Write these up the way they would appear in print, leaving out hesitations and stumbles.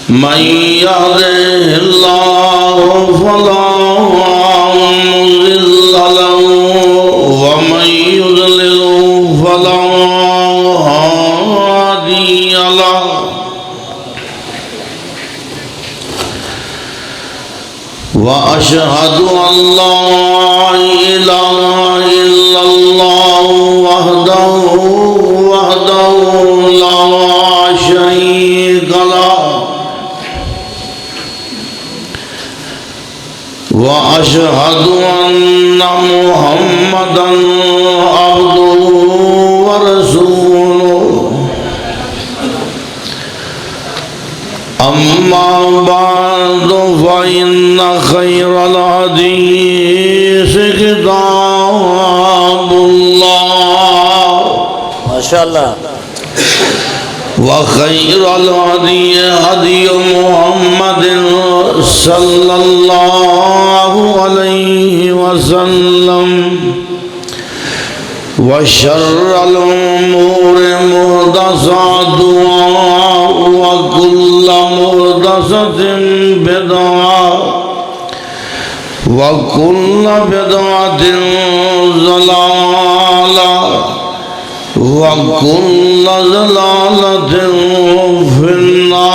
من يهده الله فلا مضل له ومن يضلل فلا هادي له وأشهد أن لا إله إلا الله وحده لا شريك له وأشهد أن محمدا عبده ورسوله أما بعد فإن خير الحديث كتاب الله ما شاء الله وخير الهدي هدي محمد صلى الله عليه وسلم وشر الأمور محدثاتها وكل محدثة بدعة وكل بدعة ضلالة وكل ضلالة في النار.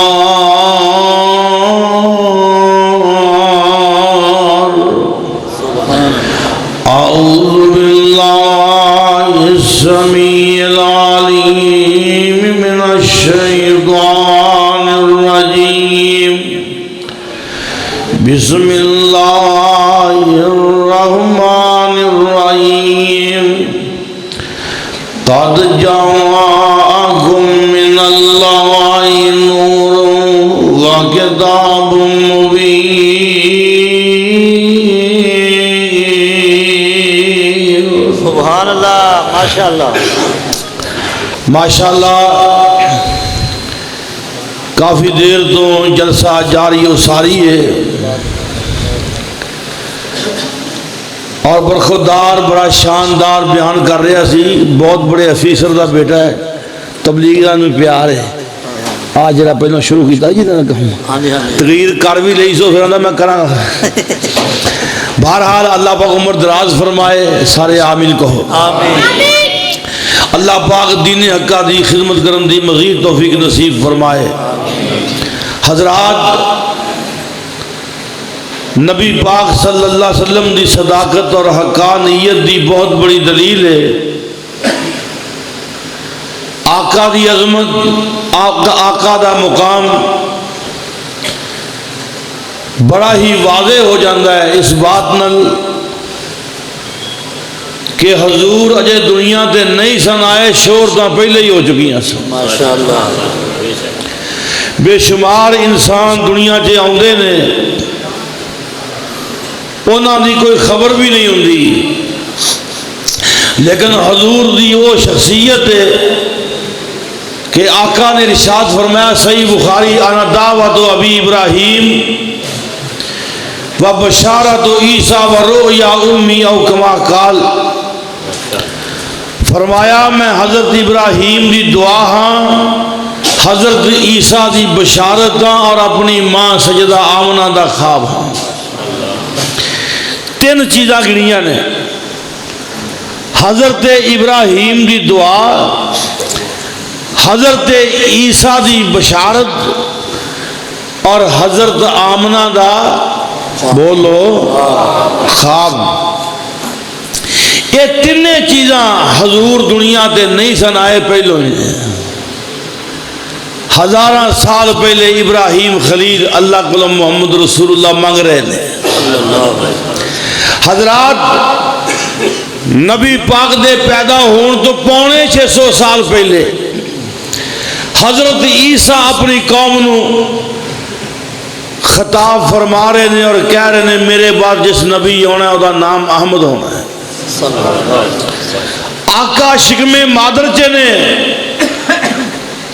أعوذ بالله السميع العليم من الشيطان الرجيم. بسم الله الرحمن الرحيم. قد جاءكم من الله نور وكتاب مبين. سبحان اللہ ماشاء اللہ ماشاءاللہ کافی دیر تو جلسہ جاری و ساری ہے اور برخودار بڑا شاندار بیان کر رہا سی. بہت بڑے افیسر دا بیٹا ہے, تبلیغ میں پیار ہے. آج جڑا پہلے شروع کیتا جی نہ کہوں تقریر کر بھی لئی سو پھر میں کراں. بہرحال اللہ پاک عمر دراز فرمائے, سارے آمین کہو آمین. اللہ پاک دین حقہ دی خدمت کرن دی مزید توفیق نصیب فرمائے. حضرات, نبی پاک صلی اللہ علیہ وسلم دی صداقت اور حقانیت دی بہت بڑی دلیل ہے. آقا دی عظمت, آقا دا مقام بڑا ہی واضح ہو جاندہ ہے اس بات نل کہ حضور اجے دنیا تے نہیں سن آئے, شور تو پہلے ہی ہو چکی ہیں. ماشاءاللہ بے شمار انسان دنیا چے آندے نے, انہاں دی کوئی خبر بھی نہیں ہوندی, لیکن حضور دی وہ شخصیت ہے کہ آقا نے ارشاد فرمایا صحیح بخاری, انا دعوت ابی ابراہیم و بشارت عیسیٰ و رؤیا امی او کما قال. فرمایا میں حضرت ابراہیم دی دعا ہاں, حضرت عیسیٰ دی بشارت ہاں, اور اپنی ماں سجدہ آمنہ دا خواب ہاں. تین چیزاں گنیاں نے, حضرت ابراہیم دی دعا, حضرت عیسیٰ دی بشارت, اور حضرت آمنہ دا بولو خواب. یہ تینے چیزاں حضور دنیا تے نہیں سن آئے پہلو ہیں. ہزاراں سال پہلے ابراہیم خلیل اللہ کو محمد رسول اللہ مانگ رہے ہیں. حضرات, نبی پاک دے پیدا ہون تو 650 سال پہلے حضرت عیسیٰ اپنی قوم نو خطاب فرما رہے ہیں اور کہہ رہے ہیں میرے بعد جس نبی ہونا ہے وہ نام احمد ہونا ہے. آقا شکم مادر چے نے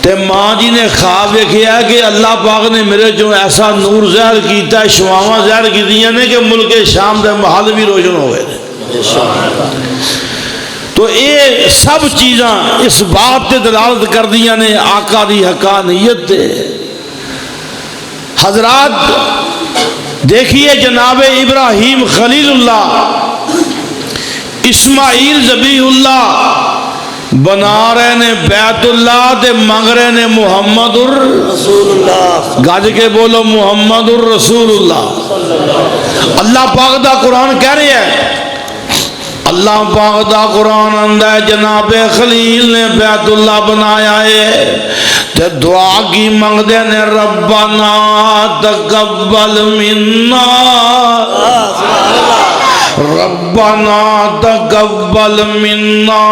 تے ماں جی نے خواب دیکھا ہے کہ اللہ پاک نے میرے جو ایسا نور ظاہر کیتا ہے, شواواں ظاہر کی دیاں نے کہ ملک شام دے محل بھی روشن ہو گئے. تو یہ سب چیزاں اس بات تے دلالت کر دیاں نے آقا دی حقانیت تے. حضرات دیکھیے جناب ابراہیم خلیل اللہ اسماعیل ذبیح اللہ بنا رہے نے بیت اللہ تے منگ رہے نے محمد رسول اللہ گج کے بولو محمد الرسول اللہ اللہ پاک دا قرآن کہہ رہے ہیں اللہ پاک دا قرآن اندہ ہے جناب خلیل نے بیت اللہ بنایا ہے تے دعا کی منگ دے نے ربنا تقبل منا ربنا تقبل منا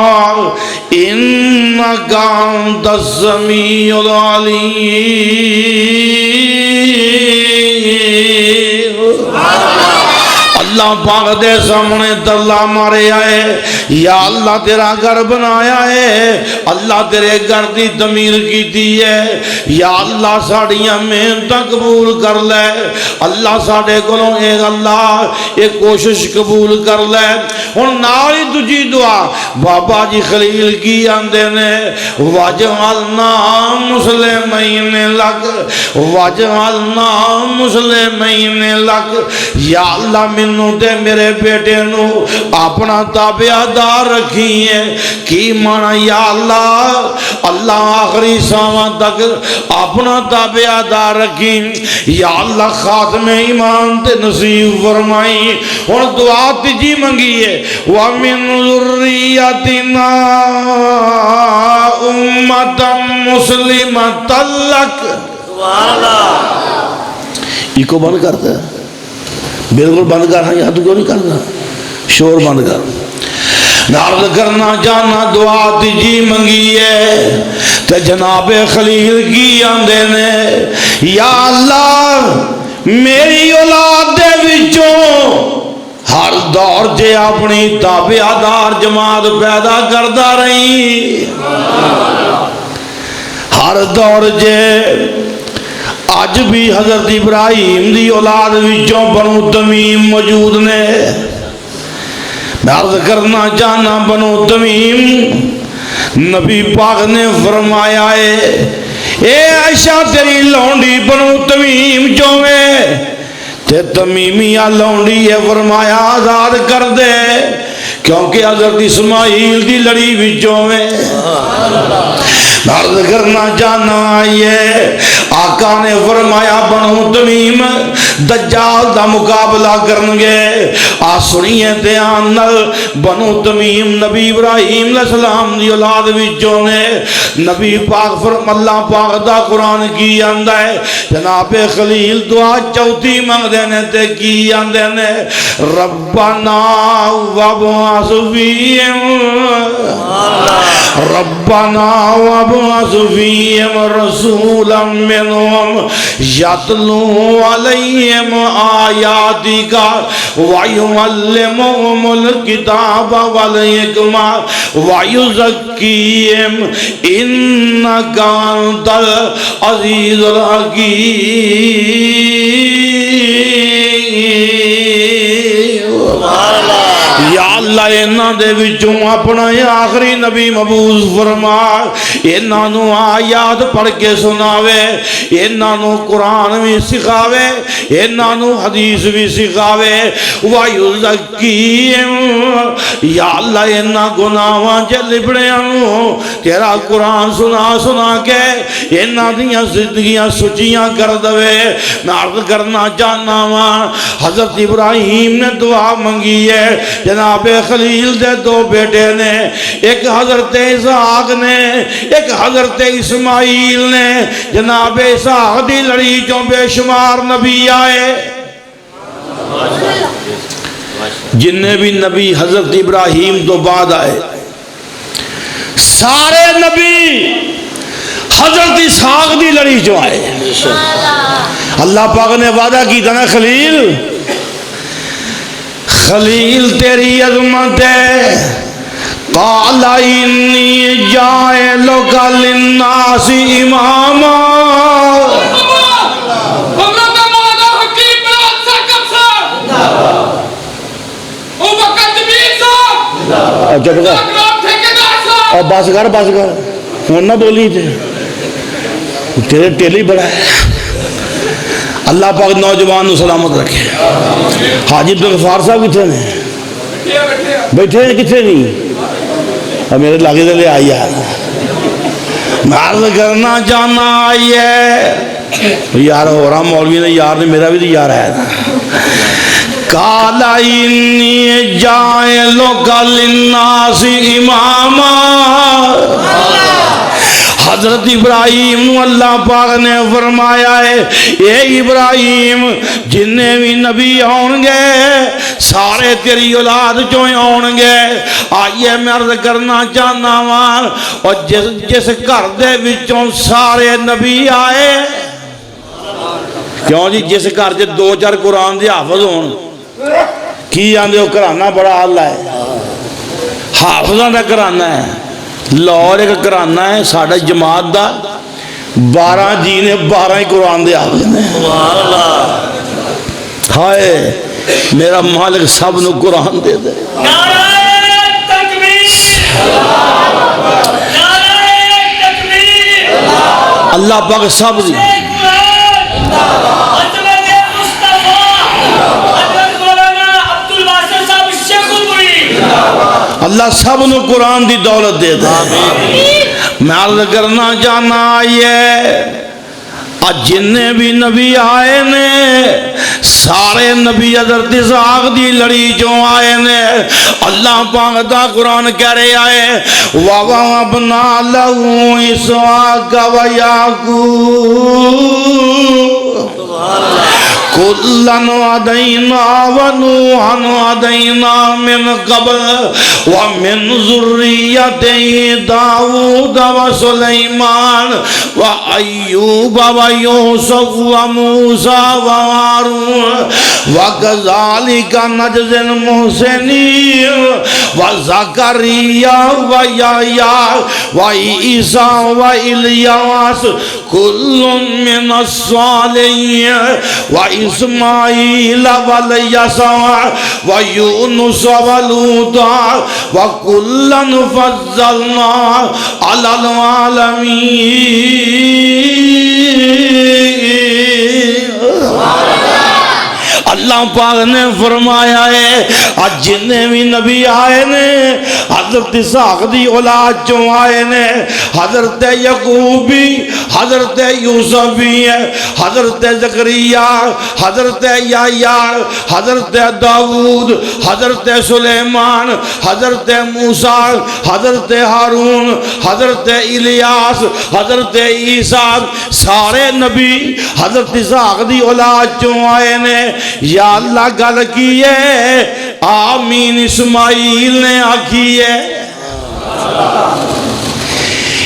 انك انت السميع العليم اللہ پاک دے سامنے ترلا مارے آئے یا اللہ تیرا گھر بنایا ہے اللہ تیرے گھر دی تعمیر کیتی ہے یا اللہ ساڑیاں محنت قبول کر لے اللہ ساڑے کولوں ایک اللہ ایک کوشش قبول کر لے اور نالی تجھی دعا بابا جی خلیل کی آندے نے وجعلنا مسلمین لک وجعلنا مسلمین لک یا اللہ منو تے میرے بیٹے نو اپنا تابعدار رکھی ہے کی مانا یا اللہ اللہ آخری ساواں تک اپنا تابعدار رکھی یا اللہ خاتم ایمان تے نصیب فرمائی اور دعا تجھی منگی ہے وَمِن ذُرِّيَّتِنَا أُمَّةً مُسْلِمَةً لَكَ سبحان اللہ ایکو بند کرتا ہے بالکل بند کرنا یہاں تو کیوں نہیں کرنا شور بند کر نارد کرنا جانا دعا تجھی منگی ہے تے جناب خلیل کی آندے نے یا اللہ میری اولاد دے وچوں ہر دور جے اپنی تابعدار جماعت پیدا کردا رہی ہر دور جے آج بھی حضرت ابراہیم دی اولاد وچوں بنو تمیم موجود نے میں عرض کرنا چاہنا بنو تمیم نبی پاک نے فرمایا ہے اے عائشہ تیری لونڈی بنو تمیم جو میں تے تمیمیہ لونڈی ہے فرمایا آزاد کر دے کیونکہ حضرت اسماعیل دی لڑی وچوں میں عرض کرنا چاہنا آئیے آقا نے فرمایا بنو تمیم دجال دا مقابلہ کرنگے سنیے دھیان نال بنو تمیم نبی ابراہیم علیہ السلام دی اولاد وچوں نے نبی پاک فرم اللہ پاک دا قرآن کی آندہ ہے جناب خلیل دعا چوتھی منگ دینے تے کی آندے نے ربنا وابعث فیہم ربنا وابعث فیہم رسولا منہم یتلو علیہم آیاتک وَيُعَلِّمُهُمُ الْكِتَابَ وَالْحِكْمَةَ وَيُزَكِّيهِمْ إِنَّكَ أَنْتَ الْعَزِيزُ الْحَكِيمُ یا اللہ انہاں دے وچوں اپنا آخری نبی مبعوث فرما انہاں نو آیات پڑھ کے سناوے انہاں نو قرآن بھی سکھاوے انہاں نو حدیث بھی سکھاوے وَيُزَكِّيهِمْ یا اللہ انہاں گناہاں جے لبڑیاں نو تیرا قرآن سنا سنا کے انہاں دیاں زندگیاں سچیاں کر دوے میں عرض کرنا چاہنا ہاں حضرت ابراہیم نے دعا منگی ہے جناب خلیل دے دو بیٹے نے ایک حضرت اسحاق نے ایک حضرت اسماعیل نے جناب اسحاق دی لڑی جو بے شمار نبی آئے جنہیں بھی نبی حضرت ابراہیم تو بعد آئے سارے نبی حضرت اسحاق دی لڑی جو آئے اللہ پاک نے وعدہ کی تھا نا خلیل خلیل تیری عظمت ہے قال انی جاعلک للناس اماما بس کر ہوں نہ بولی تیرے ٹیلی بڑا ہے اللہ پاک نوجوان نو سلامت رکھے حاجی عبد الغفار صاحب کتنے نے بیٹھے ہیں کتنے نہیں اور میرے لاغے دلے آئی ہے میں عرض کرنا چاہنا آئی ہے یار ہو رہا مولوی نے یار نے میرا بھی تو یار ہے قال انی جاعلک للناس اماما حضرت ابراہیم اللہ پاک نے فرمایا ہے اے ابراہیم جنہیں بھی نبی ہون گے سارے تیری اولاد جو ہون گے آئیے میں عرض کرنا چاہنا وان اور جس گھر دے وچوں سارے نبی آئے کیوں جی جس گھر جے دو چار قرآن دے حافظ ہون کی آندے ہو کرانا بڑا حال ہے حافظاں دا کرانا ہے لاہور ایک کرانا ہے ساڑھا جماعت دا 12 جی نے 12 ہی قرآن دے حافظ نے ہائے میرا مالک سب نو قرآن دے دے نعرہ تکبیر نعرہ تکبیر اللہ پاک سب دی حضرت مصطفیٰ حضرت مولانا عبدالباسط صاحب شیخ البری اللہ سب نو قرآن دی دولت دے دے میں عرض کرنا چاہنا آئیے جنہیں بھی نبی آئے نے سارے نبی حضرت اسحاق دی لڑی جو آئے نے اللہ پاک دا قرآن کہہ رہے آئے وَوَهَبْنَا لَهُ إِسْحَاقَ وَيَعْقُوبَ كُلًّا هَدَيْنَا وَنُوحًا هَدَيْنَا مِنْ قَبْلُ وَمِنْ ذُرِّيَّتِهِ دَاوُودَ وَسُلَيْمَانَ وَأَيُّوبَ وَيُوسُفَ وَمُوسَى وَهَارُونَ وَكَذَلِكَ نَجْزِي الْمُحْسِنِينَ وَزَكَرِيَّا وَيَحْيَى وَعِيسَى وَإِلْيَاسَ كُلٌّ مِّنَ الصَّالِحِينَ وَإِسْمَاعِيلَ وَالْيَسَعَ وَيُونُسَ وَلُوطًا وَكُلًّا فَضَّلْنَا عَلَى الْعَالَمِينَ اللہ پاک نے فرمایا ہے آج جنہیں بھی نبی آئے نے حضرت اسحاق دی اولاد جو آئے نے حضرت یعقوب بھی حضرت یوسف بھی ہے حضرت زکریا حضرت یحییٰ حضرت داود حضرت سلیمان حضرت موسیٰ حضرت ہارون حضرت الیاس حضرت عیسیٰ سارے نبی حضرت اسحاق دی اولاد جو آئے نے یا اللہ گل کی ہے آمین اسماعیل نے آکھی ہے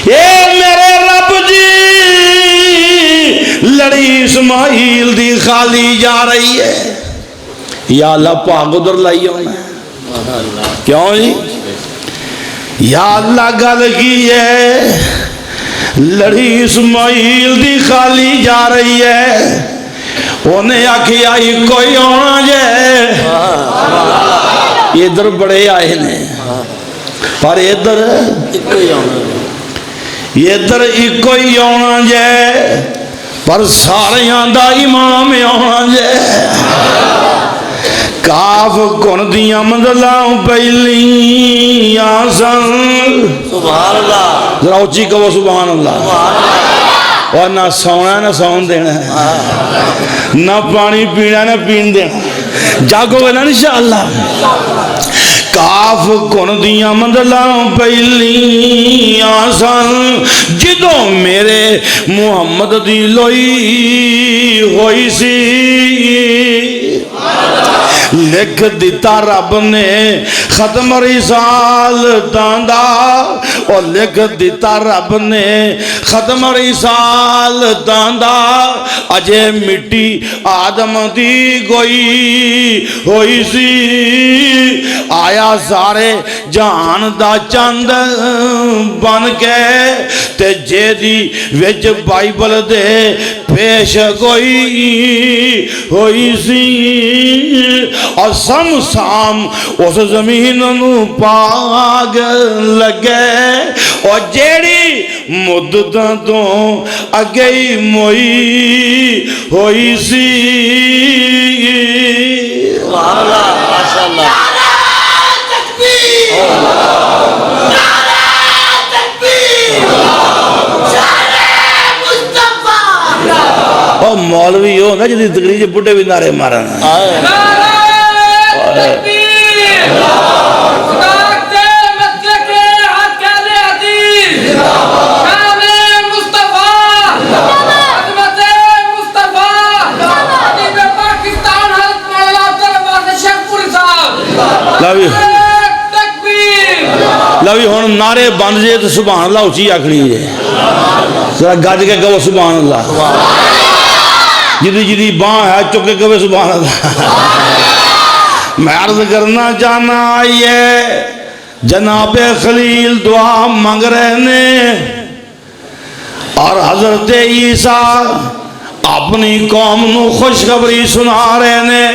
اے میرے رب جی لڑی اسماعیل دی خالی جا رہی ہے یا اللہ پاک ادھر لائی ہونا ہے کیوں جی یا اللہ گل کی ہے لڑی اسماعیل دی خالی جا رہی ہے انہیں آکھی آئی کوئی ہونا جائے ادھر بڑے آئے نے پر ادھر کوئی ہونا جائے پر سارے دا امام ہونا جائے کاف کن دیاں مدلاں پہلی آسان سبحان اللہ ذرا اچھی کہو سبحان اللہ اور نہ سونا نہ سون دینا نہ پانی پینا نہ پین دینا جاگو گے نا انشاءاللہ کاف کن دیاں مدلاں پہلی آسان جدوں میرے محمد دی لوئی ہوئی سی لکھ دیتا رب نے ختم رسالتاں دا اور لکھ دیتا رب نے ختم رسالتاں دا اجے مٹی آدم دی گوئی ہوئی سی آیا سارے جہان دا چند بن کے تے جے دی وچ بائبل دے پیش گوئی ہوئی سی اور سم اس زمین نو پاگ لگے اور جیڑی مدتاں تو اگے موئی ہوئی سی سبحان اللہ ماشاءاللہ اور مولوی ہو نا جدی تقریر بڑھے بھی نعرے مارنا لوی ہون نعرے بند جے تو سبحان اللہ اچھی آکھنی جے ذرا گج کے کہو سبحان اللہ جدی جدی باں ہے چکے کہو سبحان اللہ میں عرض کرنا چاہنا آئیے جناب خلیل دعا مانگ رہے نے اور حضرت عیسیٰ اپنی قوم نو خوشخبری سنا رہے نے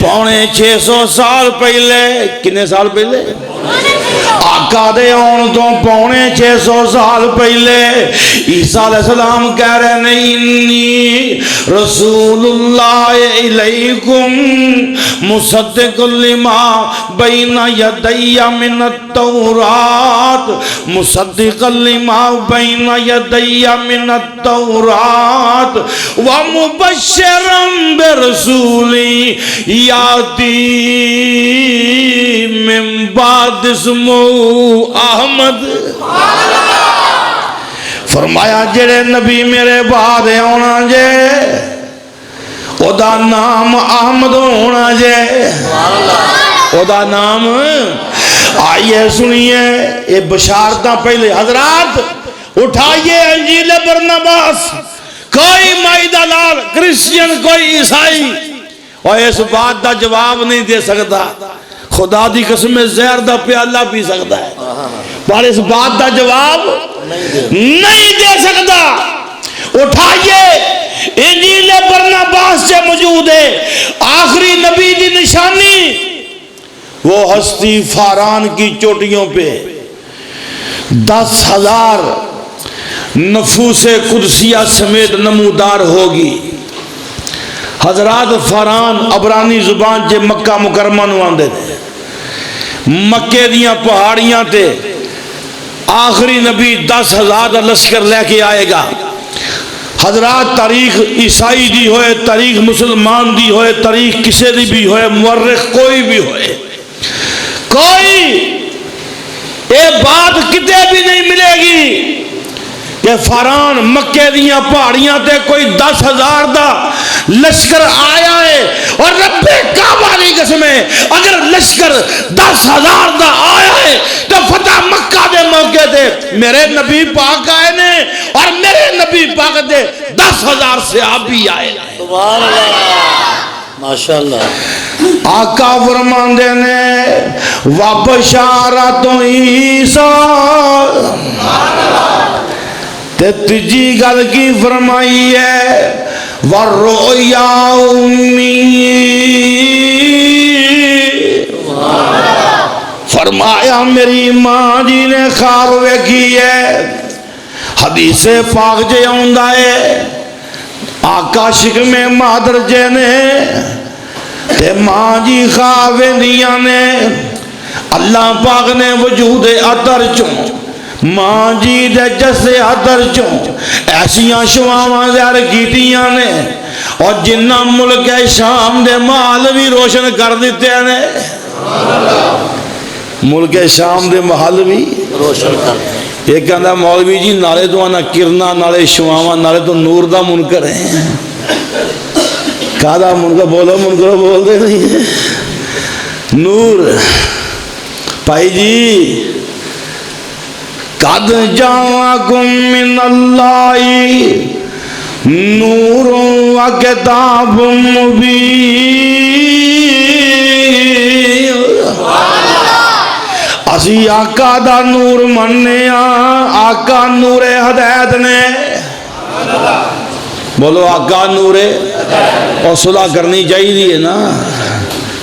650 سال پہلے کنے سال پہلے آقا دے آن تو 650 سال پہلے عیسیٰ علیہ السلام کہہ رہے ہیں انی رسول اللہ علیکم مصدق لما بین یدی من التورات مصدق لما بین یدی من التورات ومبشرا برسولی یاتی من بعد اسمو احمد فرمایا جڑے نبی میرے بعد ہونا جے او دا نام احمد ہونا جے او دا نام آئیے سنیے یہ بشارتاں پہلے حضرات اٹھائیے انجیل برنباس کوئی مائدہ لال کرسچین کوئی عیسائی اور اس بات دا جواب نہیں دے سکتا خدا دی قسم زہر دا پیالہ پی سکتا ہے پر اس بات دا جواب نہیں دے سکتا اٹھائیے انجیل برنباس سے موجود ہے آخری نبی دی نشانی وہ ہستی فاران کی چوٹیوں پہ 10,000 نفوس قدسیہ سمیت نمودار ہوگی حضرات فاران عبرانی زبان جے مکہ مکرمہ نو آندے تھے مکے دیاں پہاڑیاں تے آخری نبی 10,000 لشکر لے کے آئے گا حضرات تاریخ عیسائی دی ہوئے تاریخ مسلمان دی ہوئے تاریخ کسے دی بھی ہوئے مورخ کوئی بھی ہوئے کوئی یہ بات کتے بھی نہیں ملے گی کہ فاران مکے دیاں پہاڑیاں تے کوئی 10,000 دا لشکر آیا ہے اور رب کعبہ کی قسم ہے اگر لشکر 10,000 دا آیا ہے تو فتح مکہ دے موقع دے میرے نبی پاک آئے نے اور میرے نبی پاک دے 10,000 صحابی آئے نے سبحان اللہ ماشاءاللہ آقا فرماندے نے وَبَشَارَةُ عِیسیٰ تے تیجی گل کی فرمائی ہے وَالرُّؤْيَا أُمِّي فرمایا میری ماں جی نے خواب ویکھی ہے حدیث پاک جے آندا ہے آقا شکم مادر جے نے تے ماں جی خواب ویندیاں نے اللہ پاک نے وجود عطر چوں ماں جی دے جسے عطر چوں ایسیاں شواواں ظاہر کیتیاں نے اور جنہ ملک شام دے محل بھی روشن کر دیتے ہیں ملک شام دے محل بھی روشن کر ایک کہندہ مولوی جی نالے تو آنا کرنا نالے شواواں نالے تو نور دا منکر ہیں کہا دا منکر بولو منکر بول دے نہیں نور پائی جی قد جاءکم من اللہ نور و کتاب مبین اسی آقا دا نور مننے آقا نور ہدایت نے بولو آقا نور اور صلح کرنی چاہیے نا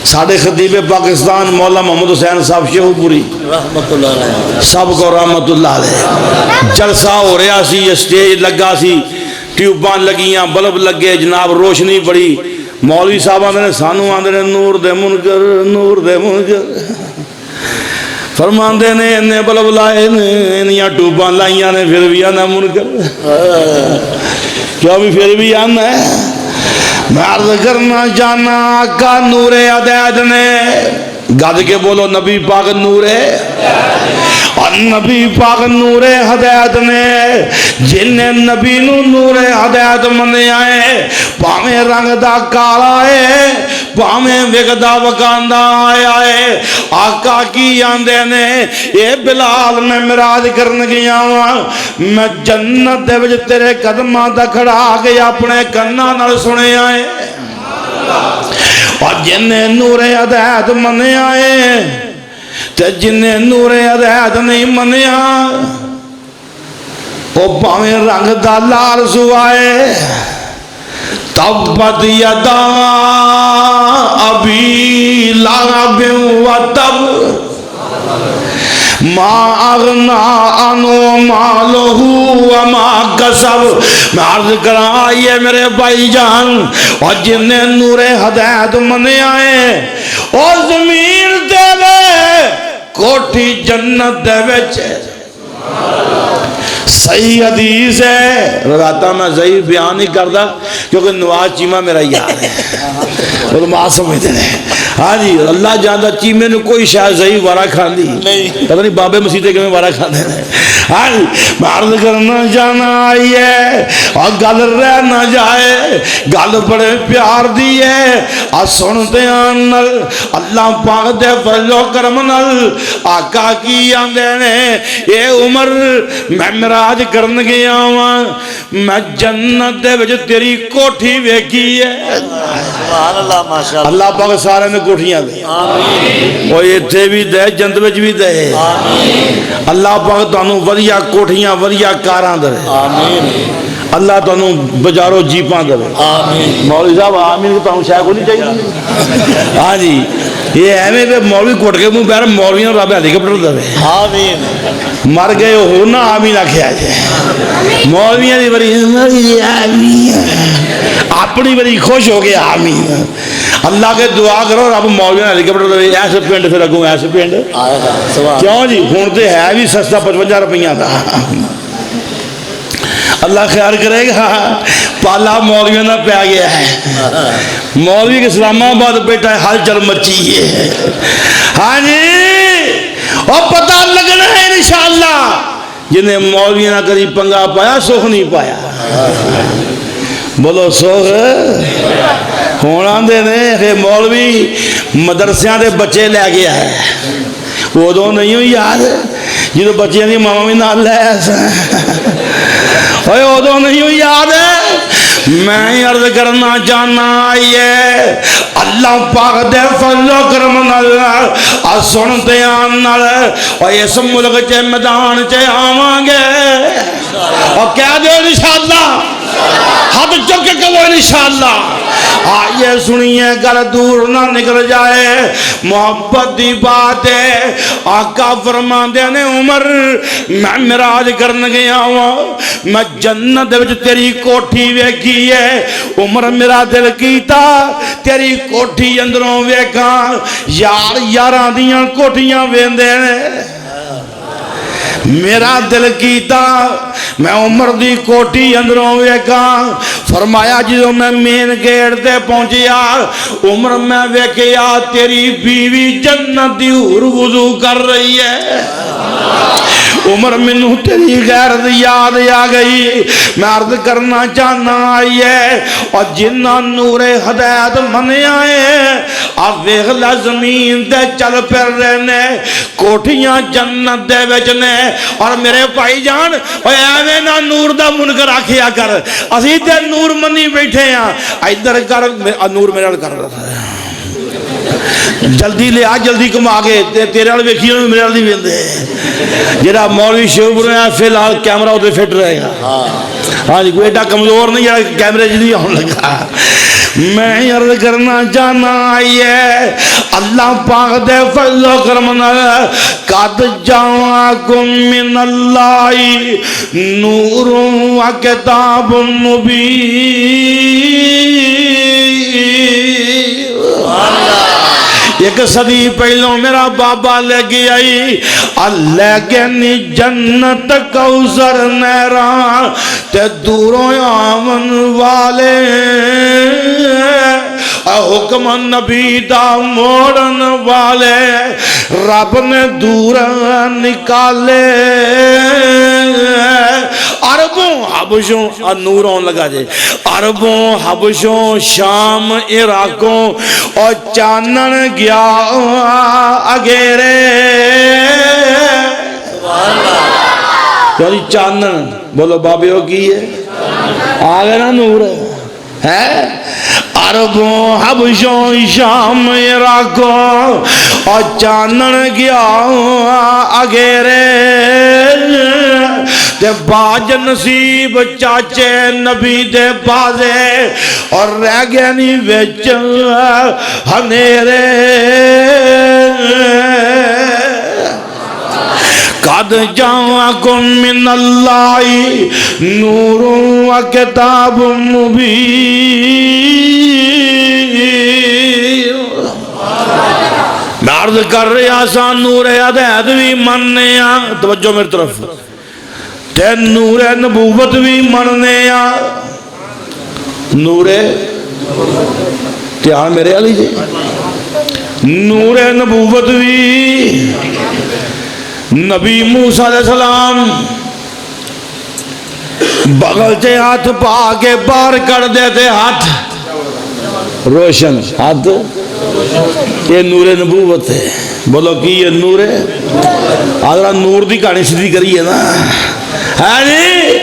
ساڑھے خطیب پاکستان مولا محمد حسین صاحب شیخو پوری رحمت اللہ علیہ سب کو رحمت اللہ علیہ جلسہ ہو رہا سی اسٹیج لگا سی ٹیوباں لگیاں بلب لگے جناب روشنی بڑی مولوی صاحب آندے نے سانو آندے نے نور دے منکر نور دے منکر فرماندے نے انہیں بلب لائے نے انہیں ٹیوباں لائیاں نے پھر بھی آنا منکر کیا بھی پھر بھی آنا ہے میں عرض کرنا جانا آقا نور ہدایت نے گد کے بولو نبی پاک نور اور نبی پاک نور ہدایت نے جنہیں نبی نور ہدایت منے آئے پاویں رنگ دا کالا ہے پاویں وگدا وکاندا آیا ہے آقا کی آندے نے اے بلال میں معراج کرن گیا ہاں میں جنت دے وچ تیرے قدماں دا کھڑا کے اپنے کناں نال سنے آئے اور جنہیں نور ہدایت منے آئے تے جنہیں نور ہدایت نہیں منیا وہ پاویں رنگ دا لال سوائے تبت یدا ابی لہب وتب ما اغنا عنہ مالہ وما کسب میں عرض کراں آئیے میرے بھائی جان اور جنہیں نور ہدایت منے آئے اور زمین دے وے کوٹھی جنت دے وچ صحیح حدیث ہے روایتاں میں ضعیف بیان نہیں کردا کیونکہ نواز چیمہ میرا یار ہے علماء سمجھتے ہیں ہاں جی اللہ جانتا چیمے نے کوئی شاید ضعیف وارا کھان دی پتہ نہیں بابے مسیطے کے میں وارا کھان دے رہے ہاں جی میں عرض کرنا جانا آئی ہے اور گل رہ نہ جائے گل بڑے پیار دی ہے اور سنتے آنل اللہ پاک دے فضل و کرم نل آقا کی آندے نے اے عمر میں معراج کرن گیا ہوں میں جنت دے وچ تیری کوٹھی ویکھی ہے سبحان اللہ ماشاءاللہ اللہ پاک سارے نے کوٹھیاں دے وہ اتھے بھی دے جنت وچ بھی دے اللہ پاک تانوں ودیا کوٹھیاں ودیا کاراں دے اللہ تانوں بجارو جیپاں دے مولوی صاحب آمین کو تانوں شاہ کو نہیں چاہیے ہاں جی یہ ایویں پہ مولوی کوٹ کے منہ پیر مولویاں رب ہیلی کپٹر دے آمین مر گئے ہو نا آمین آکھیا جائے مولویاں دی بڑی آمین اپنی بڑی خوش ہو گیا آمین اللہ کے دعا کرو رب مولویاں ہیلی کپٹر دے ایسے پینڈ پھر اگوں ایسے پینڈ کیوں جی خونتے ہے بھی سستا 55 روپیہ تھا اللہ خیال کرے گا پالا مولویوں نہ پیا گیا ہے مولوی کے اسلام آباد بیٹا ہے حل چل مچی ہے ہاں جی اور پتہ لگنا ہے انشاءاللہ جنہیں مولوی نہ کری پنگا پایا سوکھ نہیں پایا بولو سوکھ ہونا دے نے مولوی مدرسیاں دے بچے لے گیا ہے وہ دو نہیں ہوئی یاد جدو بچیاں دی ماما بھی نال لے اوے وہ دو نہیں ہوئی یاد ہے میں عرض کرنا جانا آئیے اللہ پاک دے فضل و کرم نال اور سنتے آنال اور اس ملک چے میدان چے آوان گے اور کہہ دے انشاءاللہ ہاتھ چکے کہو انشاءاللہ آئیے سنیے گر دور نہ نکل جائے محبت دی بات ہے آقا فرما دے نے عمر میں معراج کرن گیا ہوں میں جنت وچ تیری کوٹھی ویکھی ہے عمر میرا دل کیتا تیری کوٹھی اندروں ویکھاں یار یاراں دیاں کوٹھیاں ویندے نے میرا دل کیتا میں عمر دی کوٹھی اندروں ویکھاں فرمایا جدوں میں مین گیٹ تے پہنچیا عمر میں ویکھیا تیری بیوی جنت دی حور وضو کر رہی ہے عمر منو تیری غیرت یاد آ گئی میں عرض کرنا چاہنا آئی ہے اور جنہ نور ہدایت منے آئے اب ویغلا زمین دے چل پھر رہنے کوٹھیاں جنت دے وچنے اور میرے بھائی جان ایویں نہ نور دا منکر آکھیا کر اسی تے نور منی بیٹھے ہیں ادھر کر نور میرے کر رہا ہے جلدی لے آ جلدی کما کے تیرے والے ویکھی میرے والے نہیں ویندے جڑا مولوی شیوپور ہے فی الحال کیمرہ ادھر فٹ رہے گا ہاں جی کوئی ایڈا کمزور نہیں ہے کیمرے جی آن لگا میں عرض کرنا چاہنا آئیے اللہ پاک دے فضل و کرم نال قد جاءکم من اللہ نور و کتاب مبین ایک صدی پہلوں میرا بابا لے گی آئی اللہ کے نی جنت کوثر نیران تے دوروں آمن والے حکم نبی دا موڑن والے رب نے دور نکالے عربوں حبشوں نوروں لگا جائے عربوں حبشوں شام عراقوں اور چانن گیا اگیرے یعنی چانن بولو بابیوں کی ہے آگے نا نور ہے عربوں حبشوں شام عراقوں اور چانن گیا اگیرے تے باج نصیب چاچے نبی دے بازے اور رہ گیا نہیں وچ ہنیرے قد جاءکم من اللہ نور و کتاب مبین میں عرض کر رہا سا نور ہدایت بھی مننے توجہ میری طرف تے نور نبوت بھی مننے نور دھیان میرے علی جی نور نبوت بھی نبی موسیٰ علیہ السلام بغل سے ہاتھ پا کے باہر کر دیتے ہاتھ روشن ہاتھ یہ نور نبوت ہے بولو کی یہ نور ہے آدھرا نور دی کہانی سیدھی کریے نا ہے جی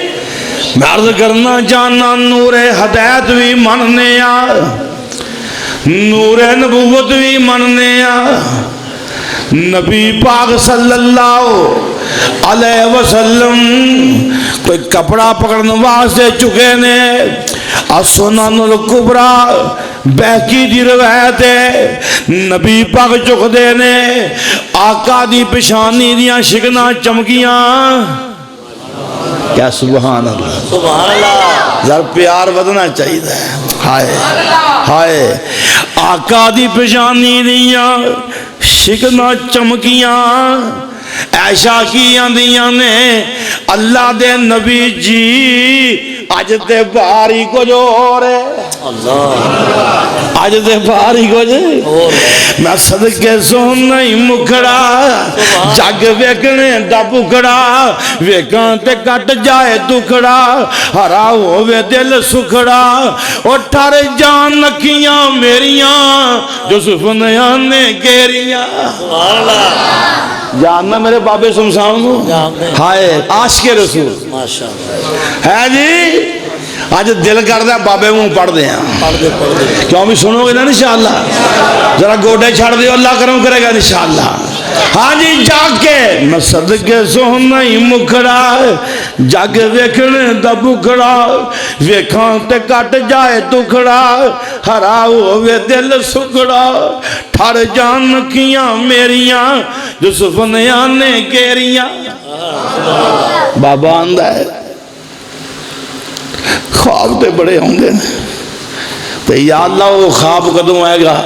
میں عرض کرنا چاہنا نور ہدایت بھی مننے نور نبوت بھی مننے نبی پاک صلی اللہ علیہ وسلم کوئی کپڑا پکڑنے واسطے چکے نے السنن الکبریٰ بہکی دی روایت ہے نبی پاک چک دے نے آقا دی پشانی دیاں شکنا چمکیاں کیا سبحان اللہ سبحان اللہ ذرا پیار بدنا چاہیے ہائے ہائے آقا دی پشانی دیاں شکنا چمکیاں ایشا کیاں دیاں نے اللہ دے نبی جی آج تے باری کو جو ہو رہے اللہ آج تے باری کو جو میں صدقے سون نہیں مکھڑا جگ ویکنے دا بکڑا ویکان تے کٹ جائے دکھڑا ہرا ہووے دل سکھڑا اٹھار جان نکیاں میریاں جو سفنیاں نے گیریاں سبحان اللہ جاننا میرے بابے سمسان کو ہائے عاشق رسول ماشاءاللہ ہے جی آج دل کردہ بابے منہ پڑھ دیں پڑھ دے کیوں بھی سنو گے نا انشاءاللہ ذرا گوڑے چھڑ دے اللہ کرم کرے گا انشاءاللہ ہاں جی جاگ کے میں صدقے سون نہیں مکھڑا جاگ ویکھنے دا بکھڑا ویکھاں تے کٹ جائے دکھڑا ہرا ہووے دل سکڑا ٹھر جان نکیاں میریاں جو سفنیاں نے گیریاں بابا آندہ ہے خواب تے بڑے ہوں گے تو یا اللہ وہ خواب قدم آئے گا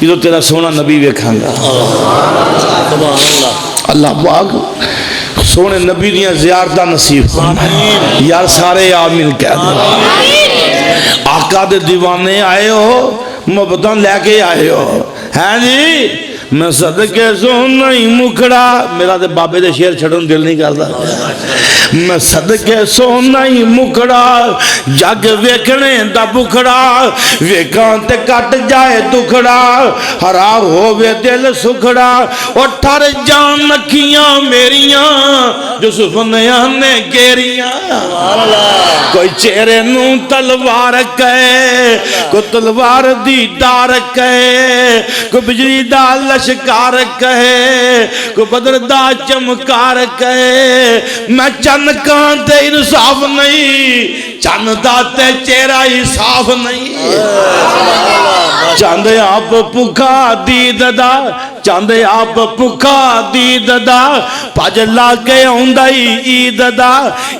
یہ تو تیرا سونا نبی ویکھاں گا سبحان اللہ اللہ پاک سونے نبی دیاں زیارتہ نصیب فرمائے یار سارے آمین کہہ دیں آقا دے دیوانے آئے ہو محبتاں لے کے آئے ہو ہیں جی میں صدقے سون نہیں مکھڑا میرا دے بابے دے شیر چھڑن دل نہیں کرتا میں صدقے سون نہیں مکھڑا جگ ویکھنے دا بکھڑا ویکھاں تے کٹ جائے دکھڑا ہرا ہووے دل سکھڑا اٹھار جان نکیاں میریاں جو سفنیاں نے گیریاں کوئی چہرے نو تلوار کہے کوئی تلوار دی دار کہے کوئی بجلی دا لشکار کہے کوئی بدر دا چمکار کہے میں چند کان تے انصاف نہیں چند دا تے چہرہ ہی صاف نہیں چند آپ پکا دید دا چند آپ پکا دید دا پاج لا کے ہوندائی عید دا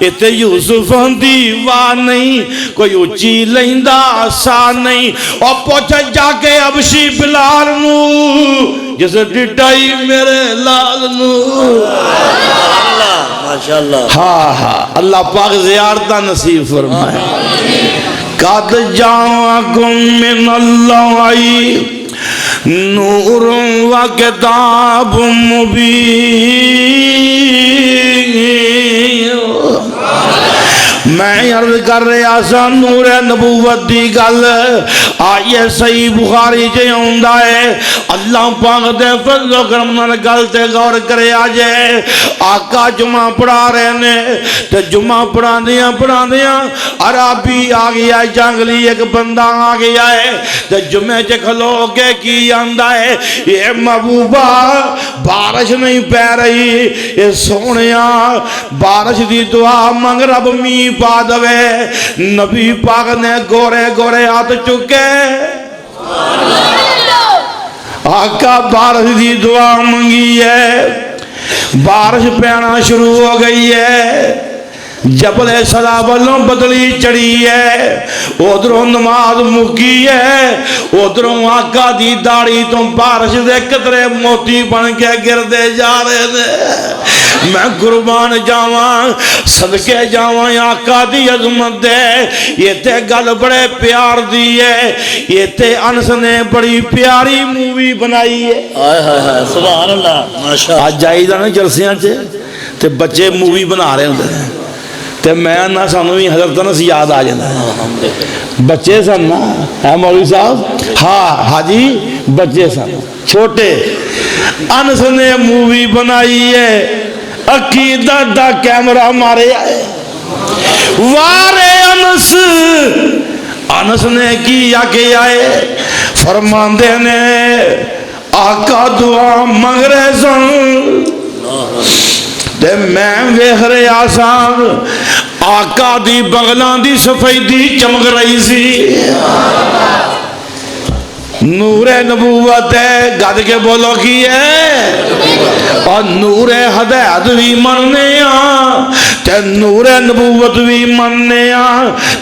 اتے یوسف دیوا نہیں کوئی اچھی لیندہ سا نہیں اور پوچھا جا کے ابشی بلال نو جسے ڈٹائی میرے لال نو ماشاءاللہ ہاں اللہ پاک زیارتہ نصیب فرمائے قد جاءکم من اللہ نور و کتاب مبین میں عرض کر رہا سا نور نبوت دی گل آئیے صحیح بخاری جے ہوندہ ہے اللہ پاک دے فضل و کرم نال گل تے غور کرے آجے آقا جمعہ پڑھا رہے نے تے جمعہ پڑھا دیا عربی آگیا جنگلی ایک بندہ آگیا ہے تے جمعہ چے کھلو کے کی آندہ ہے یہ محبوبہ بارش نہیں پہ رہی یہ سونیاں بارش دی دعا منگ رب می پا دوے نبی پاک نے گورے گورے ہاتھ چکے آقا بارش دی دعا منگی ہے بارش پینا شروع ہو گئی ہے جبل صدا والوں بدلی چڑھی ہے ادھروں نماز مکی ہے ادھروں آقا دی داڑھی تو بارش دے قطرے موتی بن کے گردے جا رہے تھے میں قربان جاواں صدقے جاواں آقا دی عظمت دے یہ تے گل بڑے پیار دی ہے یہ تے انس نے بڑی پیاری مووی بنائی ہے سبحان اللہ ماشاءاللہ آج جائی دا نا جلسیاں چے تے بچے مووی بنا رہے ہوندے ہیں تے میں نہ سانو بھی حضرت انس یاد آ جانا ہے بچے سن نا ہے مولوی صاحب ہاں حاجی بچے سن چھوٹے انس نے مووی بنائی ہے عقیدہ دا کیمرہ مارے آئے وارے انس انس نے کیا کہ آئے فرماندے نے آقا دعا منگ رہے سن تے میں ویکھ رہے آسان آقا دی بغلان دی سفیدی چمک رہی سی نور نبوت ہے گد کے بولو کی ہے اور نور ہدایت بھی مننے تے نور نبوت بھی مننے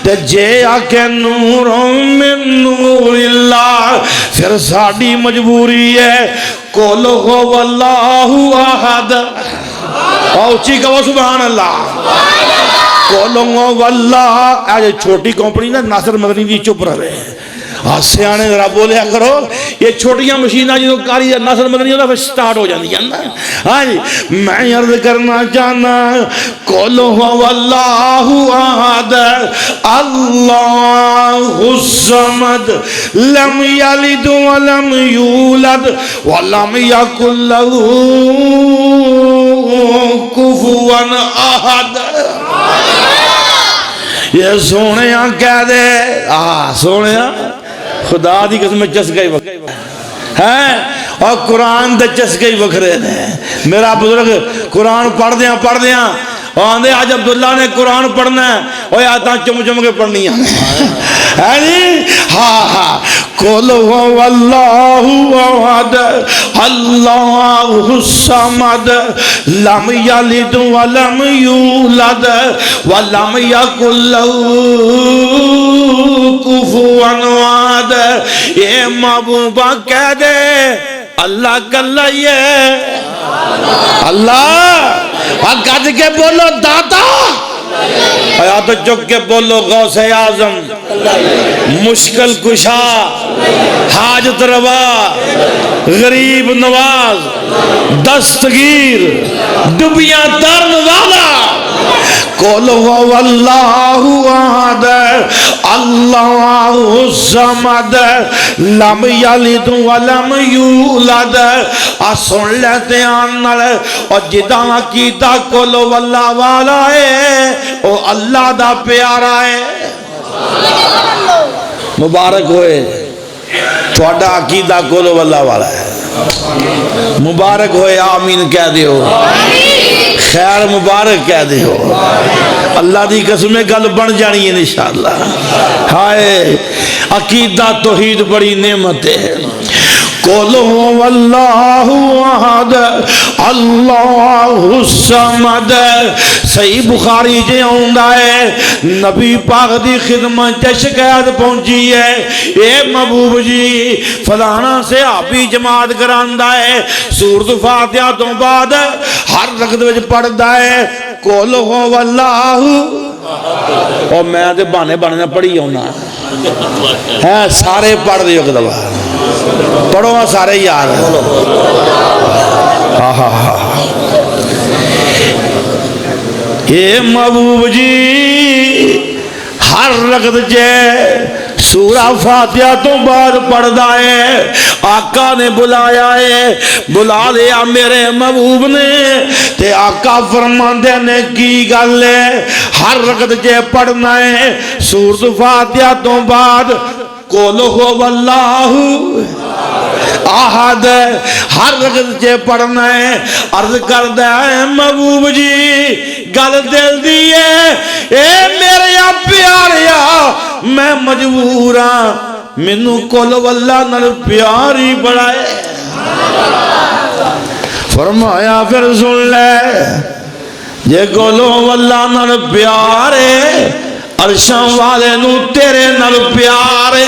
تے جے آکے نور من نور اللہ پھر ساڑی مجبوری ہے قولو واللہ احد اونچی کہو سبحان اللہ قولو واللہ آج چھوٹی کمپنی نا ناصر مدنی دی چپ رہے ہیں سیانے ذرا بولیا کرو یہ چھوٹیاں مشینہ جو کاری ناصر مدنی ہوتا پھر سٹارٹ ہو جاندی ہے ہاں جی میں عرض کرنا چاہنا قولو واللہ احد اللہ الصمد لم یلد ولم یولد ولم یکن لہ کفوا احد یہ سونیاں کہہ دے سونیاں خدا دی قسم چسکائی وکھرے ہیں اور قرآن دے چسکائی وکھرے ہیں میرا بزرگ قرآن پڑھ دیاں اور آندھے آج عبداللہ نے قرآن پڑھنا ہے اور آیتاں چم چم کے پڑھنی ہے جی ہاں قل هو اللہ احد اللہ الصمد لم یلد ولم یولد ولم یکن لہ کفوا احد یہ محبوبہ کہہ دے اللہ کلہ یہ اللہ اور گد کے بولو دادا حیات چک کے بولو غوث اعظم مشکل کشا حاجت روا غریب نواز دستگیر ڈبیاں ترن والا قل هو اللہ احد اللہ الصمد لم یلد ولم یولد سن لیتے آنال اور جداں کیتا قل هو اللہ والا ہے او اللہ دا پیارا ہے مبارک ہوئے تھوڑا عقیدہ قل هو اللہ والا ہے مبارک ہوئے آمین کہہ دیو خیر مبارک کہہ دیو اللہ دی قسم گل بن جانی ہے انشاءاللہ ہائے عقیدہ توحید بڑی نعمت ہے قل هو اللہ احد اللہ الصمد صحیح بخاری جے آندا ہے نبی پاک دی خدمت تے شکایت پہنچی ہے اے محبوب جی فلانا صحابی جماعت کراندا ہے سورۃ فاتحہ تو بعد ہر رکعت وچ پڑھدا ہے قل هو اللہ اور میں تے بہانے بننا پڑھی ہونا ہے سارے پڑھ دیو ایک دفعہ پڑھو سارے یار یہ محبوب جی ہر رکعت جے سورہ فاتحہ تو بعد پڑھدا ہے آقا نے بلایا ہے بلا لیا میرے محبوب نے تے آقا فرماندے نے کی گل ہے ہر رکعت جے پڑھنا ہے سورۃ فاتحہ تو بعد قل هو اللہ احد ہر رکعت جے پڑھنا ہے عرض کردا ہے محبوب جی گل دل دی ہے اے میرے پیاریا میں مجبور ہاں مینوں قل هو اللہ نال پیار ہی بڑا ہے فرمایا پھر سن لے جے قل هو اللہ نال پیار ہے عرشاں والے نو تیرے نال پیار ہے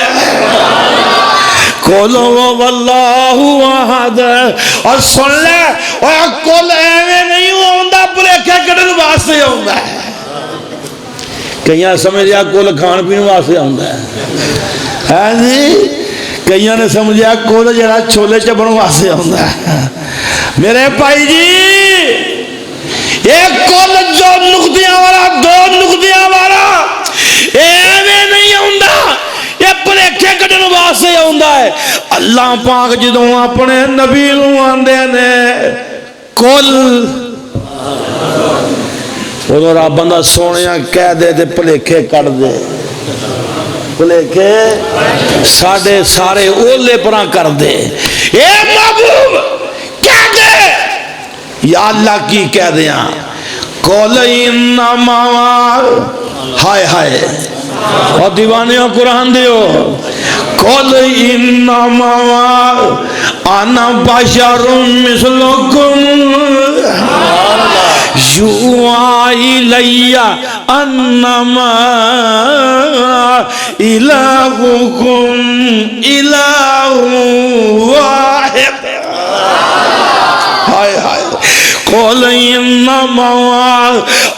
قل هو اللہ احد اور سن لے اور قل ایویں نہیں ہوندا بھلیکھے کڈن واسطے ہوندا ہے کئیاں سمجھیا قل کھان پین واسطے ہوندا ہے ہاں جی کئیاں نے سمجھیا قل جڑا چھولے چبن واسطے ہوندا ہے میرے بھائی جی ایک قل جو نقطیاں والا دو نقطیاں والا ایویں نہیں ہوندا یہ بھلیکھے کڈن واسطے ہوندا ہے اللہ پاک جدوں اپنے نبی نوں آندے نے قل وہ رب بندہ سونیا کہہ دے تے بھلیکھے کٹ دے بھلیکھے ساڈے سارے اولے پراں کر دے اے محبوب کہہ دے یا اللہ کی کہہ دیاں قل انما ہائے ہائے اور دیوانیوں قرآن دیو قل انما انا بشر مثلکم یوحی الی انما الہکم الہ واحد ہائے ہائے قل انما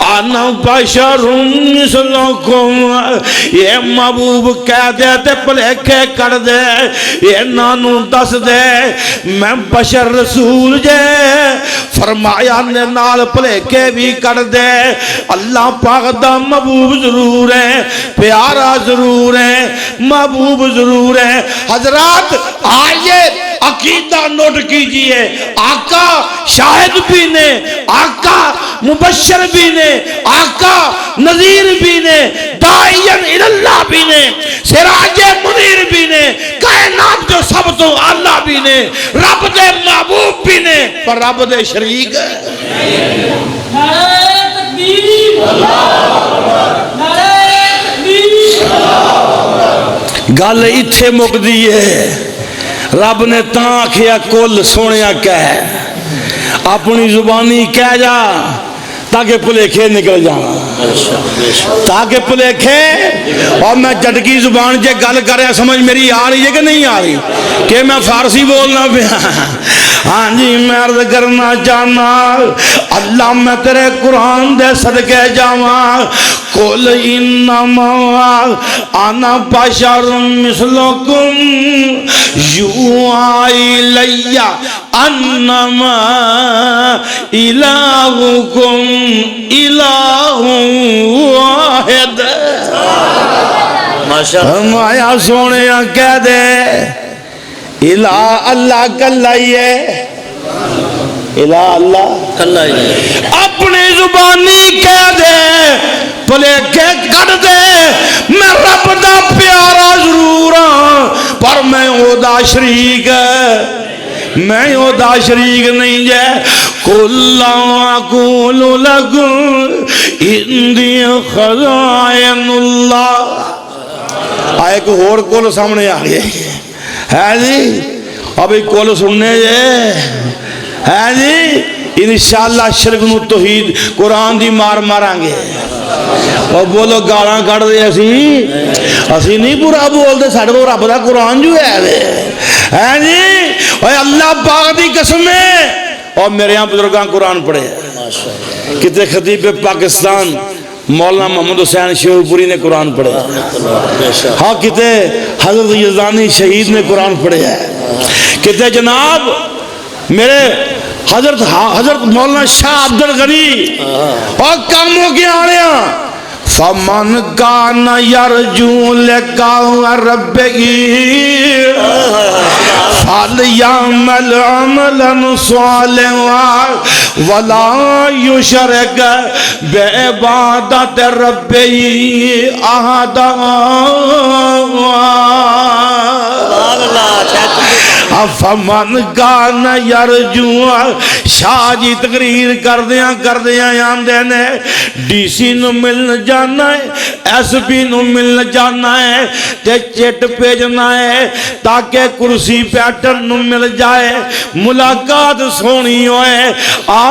انا بشر مثلکم یہ محبوب کہہ دے تے بھلیکھے کر دے یہ نانو دس دے میں بشر رسول جے فرمایا نے نال بھلیکھے بھی کر دے اللہ پاک دا محبوب ضرور ہے پیارا ضرور ہے محبوب ضرور ہے حضرات آئیے عقیدہ نوٹ کیجئے آقا شاہد بھی نے آقا مبشر بھی نے آقا نذیر بھی نے داعین اللہ بھی نے سراج منیر بھی نے کائنات جو سب تو اللہ بھی نے رب دے محبوب بھی نے پر رب دے شریک ہے نعرہ تکبیر نعرہ تکبیر گل ایتھے مک دی ہے رب نے تاں کیا کل سونیا کہہ اپنی زبانی کہہ جا تاکہ بھلیکھے نکل جانا تاکہ بھلیکھے اور میں جٹکی زبان جے گل کر رہا سمجھ میری آ رہی ہے کہ نہیں آ رہی کہ میں فارسی بولنا پیا ہاں جی میں عرض کرنا چاہنا اللہ میں تیرے قرآن دے صدقے جاواں قل انما انا بشر مثلکم یوحی الی انما الہکم الہ واحد مایا سونے کہہ دے الہ اللہ کلا ہی ہے الہ اللہ کلا ہی ہے اپنی زبانی کہہ دے بھلیکھے کٹ دے میں رب دا پیارا ضرور ہاں پر میں او دا شریک میں ادا شریک نہیں جے قل لا اقول لکم عندی خزائن اللہ ایک اور کول سامنے آ گئے ہے جی اب ایک کول سننے جے ہے جی انشاءاللہ شرک نو توحید قرآن دی مار ماران گے اور بولو گالاں کڑ دے اسی نہیں برا بول دے ساڑھے کو رب دا قرآن جو ہے جی اور اللہ پاک دی قسم ہے اور میرے یہاں بزرگاں قرآن پڑھے کتنے خطیب پاکستان مولانا محمد حسین شیخ پوری نے قرآن پڑھے ہاں کتنے حضرت یزدانی شہید نے قرآن پڑھے ہیں کتنے جناب میرے حضرت مولانا شاہ عبد الغنی اور کاموں کے آڑیاں فَمَنْ كَانَ يَرْجُو لِقَاءَ رَبِّهِ فَلْيَعْمَلْ عَمَلًا صَالِحًا وَلَا يُشْرِكْ بِعِبَادَةِ رَبِّهِ أَحَدًا فَمَنْ كَانَ يَرْجُو شاہ جی تقریر کردیاں آندے نے ڈی سی نو مل جانا ہے ایس پی نو مل جانا ہے تے چٹ پیجنا ہے تاکہ کرسی پیٹر نو مل جائے ملاقات سونی ہوئے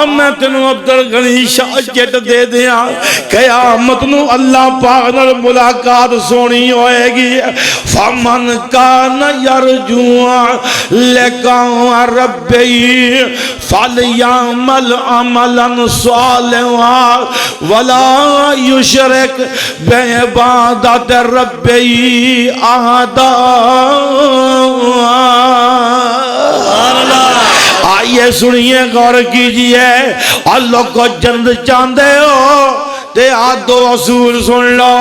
میں تنو عبد الغنی شاہ چٹ دے دیاں قیامت نو اللہ پاک نال ملاقات سونی ہوئے گی فَمَنْ كَانَ يَرْجُو لِقَاءَ رَبِّهِ فَلْيَعْمَلْ عَمَلًا صَالِحًا وَلَا يُشْرِكْ بِعِبَادَةِ رَبِّهِ أَحَدًا آئیے سنیے غور کیجئے اللہ کو جنت چاندے ہو تے آج دو اصول سن لو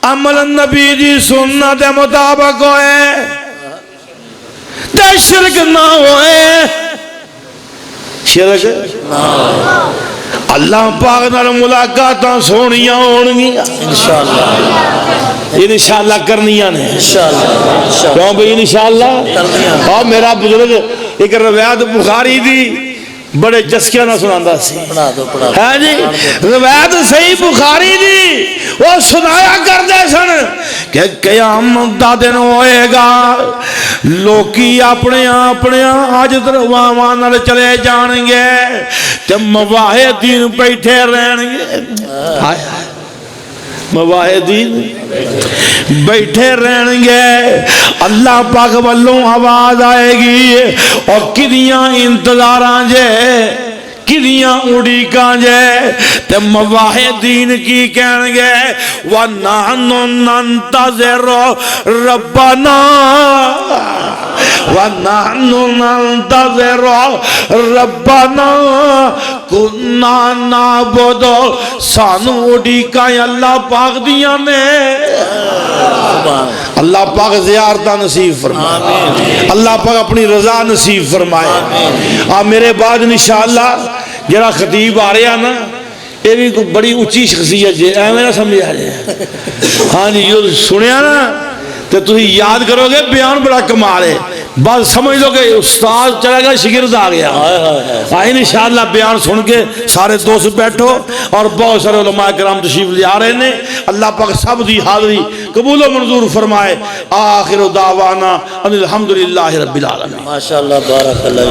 عمل نبی دی سنت مطابق ہوئے تے شرک نہ ہوئے شرک اللہ پاک نال ملاقاتاں سونیاں ہونگیاں انشاءاللہ کرنیاں نے کیوں بھئی انشاءاللہ اور میرا بزرگ ایک روایت بخاری دی بڑے چسکیاں نہ سناندہ سی ہے جی روایت صحیح بخاری دی وہ سنایا کر دے سن کہ قیامت دا دن ہوئے گا لوکی اپنے حاجت رواں نال چلے جان گے تے مواہدین بیٹھے رہن گے مواہدین بیٹھے رہن گے اللہ پاک والوں آواز آئے گی اور کدیاں انتظاراں جے کدیاں اڑیکاں جے تے مواہدین کی کہن گے وَنَحْنُ نَنْتَظِرُ رَبَّنَا وَنَحْنُ نَنْتَظِرُ رَبَّنَا كُنَّا نَعْبُدُ سانو اڑیکاں اللہ پاک دیاں نے اللہ پاک زیارتہ نصیب فرمائے اللہ پاک اپنی رضا نصیب فرمائے میرے بعد انشاءاللہ جرا خطیب آ رہا نا یہ بھی بڑی اچھی شخصیت ہے ایویں نہ سمجھا جائے ہاں جی جو سنیا نا تو تھی یاد کرو گے بیان بڑا کمال ہے بات سمجھ لو کہ استاد چلا گیا شگرد آ گیا انشاءاللہ بیان سن کے سارے دوست بیٹھو اور بہت سارے علماء کرام تشریف لے آ رہے ہیں اللہ پاک سب دی حاضری قبول و منظور فرمائے آخر دعوانا ان الحمدللہ رب العالمین ماشاءاللہ بارک اللہ